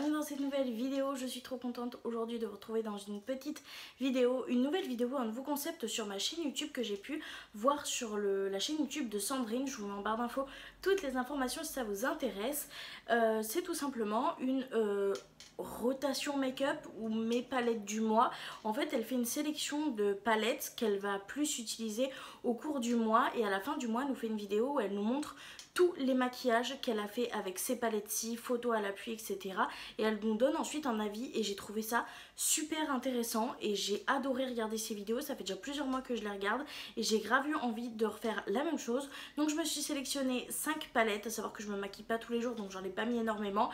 bienvenue dans cette nouvelle vidéo. Je suis trop contente aujourd'hui de vous retrouver dans une petite vidéo, une nouvelle vidéo, un nouveau concept sur ma chaîne YouTube que j'ai pu voir sur la chaîne YouTube de Sandrine. Je vous mets en barre d'infos toutes les informations si ça vous intéresse. C'est tout simplement une rotation make-up ou mes palettes du mois. En fait, elle fait une sélection de palettes qu'elle va plus utiliser au cours du mois et à la fin du mois, elle nous fait une vidéo où elle nous montre tous les maquillages qu'elle a fait avec ces palettes-ci, photos à l'appui, etc. Et elle nous donne ensuite un avis et j'ai trouvé ça super intéressant et j'ai adoré regarder ces vidéos. Ça fait déjà plusieurs mois que je les regarde et j'ai grave eu envie de refaire la même chose. Donc je me suis sélectionné 5 palettes, à savoir que je me maquille pas tous les jours donc j'en ai pas mis énormément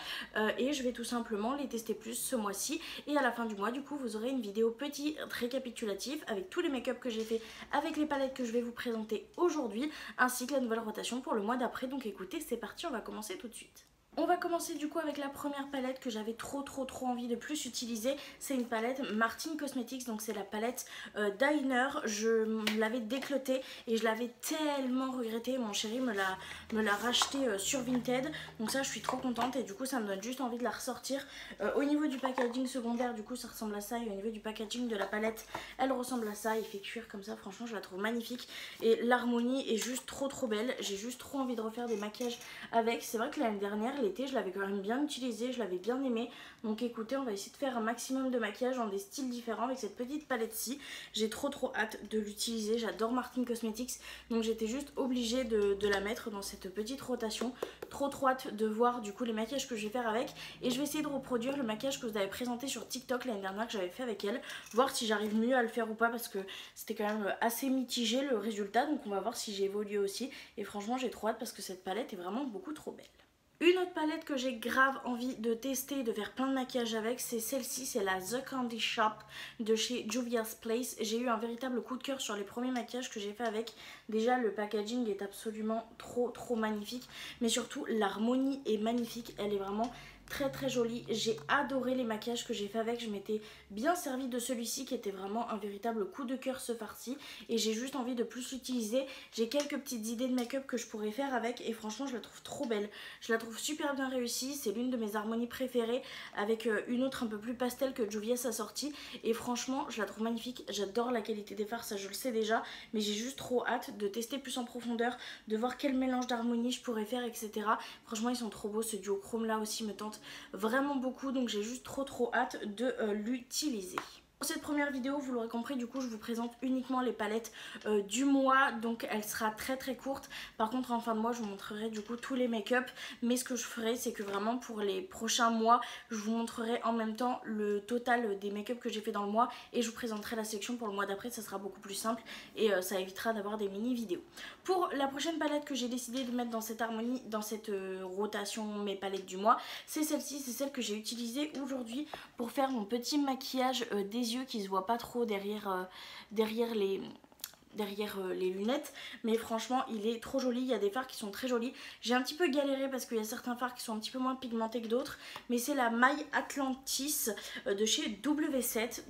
et je vais tout simplement les tester plus ce mois-ci. Et à la fin du mois du coup vous aurez une vidéo petit récapitulatif avec tous les make-up que j'ai fait avec les palettes que je vais vous présenter aujourd'hui ainsi que la nouvelle rotation pour le mois d'après. Donc écoutez, c'est parti, on va commencer tout de suite. On va commencer du coup avec la première palette que j'avais trop envie de plus utiliser. C'est une palette Martin Cosmetics, donc c'est la palette Diner. Je l'avais déclotée et je l'avais tellement regretté. Mon chéri me l'a racheté sur Vinted. Donc ça je suis trop contente et du coup ça me donne juste envie de la ressortir. Au niveau du packaging secondaire du coup ça ressemble à ça et au niveau du packaging de la palette elle ressemble à ça. Il fait cuir comme ça, franchement je la trouve magnifique et l'harmonie est juste trop belle. J'ai juste trop envie de refaire des maquillages avec. C'est vrai que l'année dernière je l'avais quand même bien utilisé, je l'avais bien aimé. Donc écoutez, on va essayer de faire un maximum de maquillage dans des styles différents avec cette petite palette-ci. J'ai trop hâte de l'utiliser, j'adore Martin Cosmetics. Donc j'étais juste obligée de la mettre dans cette petite rotation. Trop hâte de voir du coup les maquillages que je vais faire avec. Et je vais essayer de reproduire le maquillage que vous avez présenté sur TikTok l'année dernière que j'avais fait avec elle. Voir si j'arrive mieux à le faire ou pas parce que c'était quand même assez mitigé le résultat. Donc on va voir si j'ai évolué aussi. Et franchement j'ai trop hâte parce que cette palette est vraiment beaucoup trop belle. Une autre palette que j'ai grave envie de tester et de faire plein de maquillage avec, c'est celle-ci, c'est la The Candy Shop de chez Juvia's Place. J'ai eu un véritable coup de cœur sur les premiers maquillages que j'ai fait avec. Déjà le packaging est absolument trop magnifique, mais surtout l'harmonie est magnifique, elle est vraiment très jolie. J'ai adoré les maquillages que j'ai fait avec, je m'étais bien servie de celui-ci qui était vraiment un véritable coup de cœur ce farci et j'ai juste envie de plus l'utiliser. J'ai quelques petites idées de make-up que je pourrais faire avec et franchement je la trouve trop belle, je la trouve super bien réussie. C'est l'une de mes harmonies préférées avec une autre un peu plus pastel que Juvia's a sorti et franchement je la trouve magnifique. J'adore la qualité des fards, ça je le sais déjà, mais j'ai juste trop hâte de tester plus en profondeur, de voir quel mélange d'harmonie je pourrais faire, etc. Franchement ils sont trop beaux, ce duo chrome là aussi me tente vraiment beaucoup, donc j'ai juste trop hâte de l'utiliser. Pour cette première vidéo, vous l'aurez compris, du coup je vous présente uniquement les palettes du mois, donc elle sera très courte. Par contre en fin de mois je vous montrerai du coup tous les make-up, mais ce que je ferai c'est que vraiment pour les prochains mois je vous montrerai en même temps le total des make-up que j'ai fait dans le mois et je vous présenterai la section pour le mois d'après. Ça sera beaucoup plus simple et ça évitera d'avoir des mini vidéos. Pour la prochaine palette que j'ai décidé de mettre dans cette harmonie, dans cette rotation mes palettes du mois, c'est celle-ci, c'est celle que j'ai utilisée aujourd'hui pour faire mon petit maquillage des yeux qui se voit pas trop derrière les lunettes, mais franchement il est trop joli. Il y a des fards qui sont très jolis. J'ai un petit peu galéré parce qu'il y a certains fards qui sont un petit peu moins pigmentés que d'autres, mais c'est la maille Atlantis de chez W7,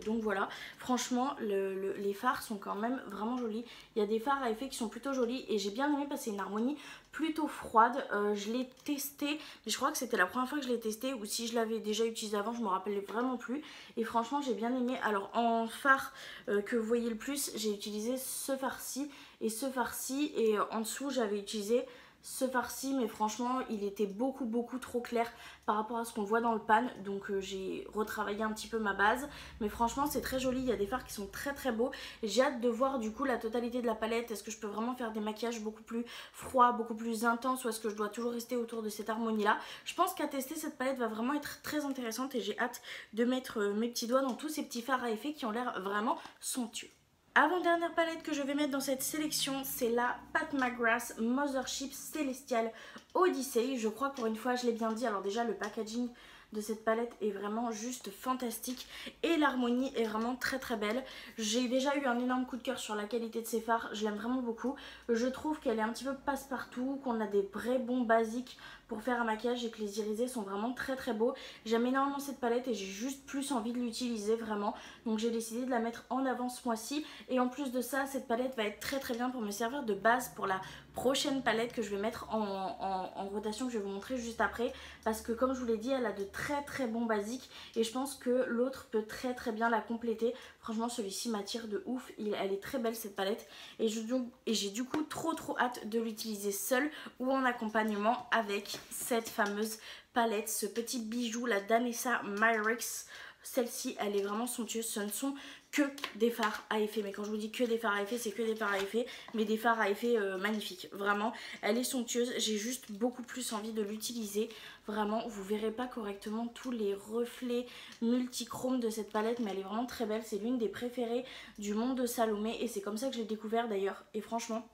donc voilà, franchement les fards sont quand même vraiment jolis. Il y a des fards à effet qui sont plutôt jolis et j'ai bien aimé parce que c'est une harmonie plutôt froide. Je l'ai testé, mais je crois que c'était la première fois que je l'ai testé, ou si je l'avais déjà utilisé avant je me rappelais vraiment plus, et franchement j'ai bien aimé. Alors en fard que vous voyez le plus, j'ai utilisé ce fard-ci et ce fard-ci, et en dessous j'avais utilisé ce fard-ci, mais franchement il était beaucoup trop clair par rapport à ce qu'on voit dans le pan, donc j'ai retravaillé un petit peu ma base, mais franchement c'est très joli. Il y a des fards qui sont très beaux. J'ai hâte de voir du coup la totalité de la palette. Est-ce que je peux vraiment faire des maquillages beaucoup plus froids, beaucoup plus intenses, ou est-ce que je dois toujours rester autour de cette harmonie là? Je pense qu'à tester cette palette va vraiment être très intéressante et j'ai hâte de mettre mes petits doigts dans tous ces petits fards à effet qui ont l'air vraiment somptueux. Avant-dernière palette que je vais mettre dans cette sélection, c'est la Pat McGrath Mothership Celestial Odyssey. Je crois que pour une fois je l'ai bien dit. Alors déjà le packaging de cette palette est vraiment juste fantastique et l'harmonie est vraiment très belle. J'ai déjà eu un énorme coup de cœur sur la qualité de ces fards, je l'aime vraiment beaucoup. Je trouve qu'elle est un petit peu passe-partout, qu'on a des vrais bons basiques pour faire un maquillage et que les irisés sont vraiment très beaux. J'aime énormément cette palette et j'ai juste plus envie de l'utiliser vraiment, donc j'ai décidé de la mettre en avant ce mois-ci. Et en plus de ça, cette palette va être très bien pour me servir de base pour la prochaine palette que je vais mettre en rotation, que je vais vous montrer juste après, parce que comme je vous l'ai dit, elle a de très bon basique et je pense que l'autre peut très bien la compléter. Franchement celui-ci m'attire de ouf, elle est très belle cette palette et j'ai du coup trop hâte de l'utiliser seule ou en accompagnement avec cette fameuse palette, ce petit bijou, la Danessa Myrix. Celle-ci elle est vraiment somptueuse, ce ne sont que des fards à effet, mais quand je vous dis que des fards à effet, c'est que des fards à effet, mais des fards à effet magnifiques, vraiment elle est somptueuse, j'ai juste beaucoup plus envie de l'utiliser, vraiment vous verrez pas correctement tous les reflets multichromes de cette palette, mais elle est vraiment très belle, c'est l'une des préférées du monde de Salomé et c'est comme ça que je l'ai découvert d'ailleurs, et franchement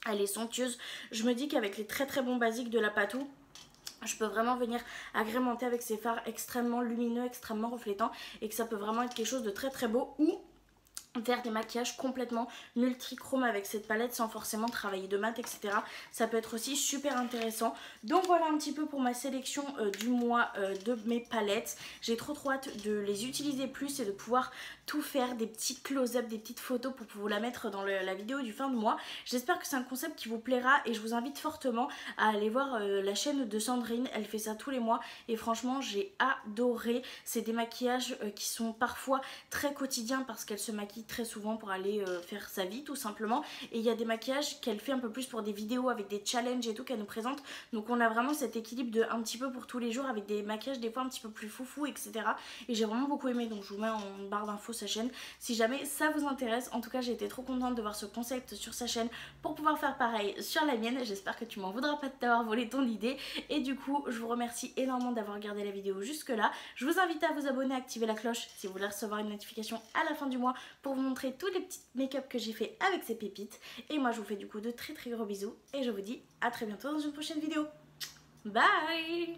elle est somptueuse. Je me dis qu'avec les très bons basiques de la Patou, je peux vraiment venir agrémenter avec ces fards extrêmement lumineux, extrêmement reflétants et que ça peut vraiment être quelque chose de très beau ou faire des maquillages complètement multichrome avec cette palette sans forcément travailler de mat, etc. Ça peut être aussi super intéressant. Donc voilà un petit peu pour ma sélection du mois de mes palettes. J'ai trop hâte de les utiliser plus et de pouvoir tout faire, des petits close-up, des petites photos pour vous la mettre dans la vidéo du fin de mois. J'espère que c'est un concept qui vous plaira et je vous invite fortement à aller voir la chaîne de Sandrine. Elle fait ça tous les mois et franchement j'ai adoré. C'est des maquillages qui sont parfois très quotidiens parce qu'elle se maquille très souvent pour aller faire sa vie tout simplement, et il y a des maquillages qu'elle fait un peu plus pour des vidéos avec des challenges et tout qu'elle nous présente, donc on a vraiment cet équilibre de un petit peu pour tous les jours avec des maquillages des fois un petit peu plus foufou, etc. et j'ai vraiment beaucoup aimé, donc je vous mets en barre d'infos sa chaîne si jamais ça vous intéresse. En tout cas j'ai été trop contente de voir ce concept sur sa chaîne pour pouvoir faire pareil sur la mienne. J'espère que tu m'en voudras pas de t'avoir volé ton idée et du coup je vous remercie énormément d'avoir regardé la vidéo jusque là. Je vous invite à vous abonner, à activer la cloche si vous voulez recevoir une notification à la fin du mois pour vous montrer tous les petits make-up que j'ai fait avec ces pépites. Et moi je vous fais du coup de très gros bisous et je vous dis à très bientôt dans une prochaine vidéo. Bye!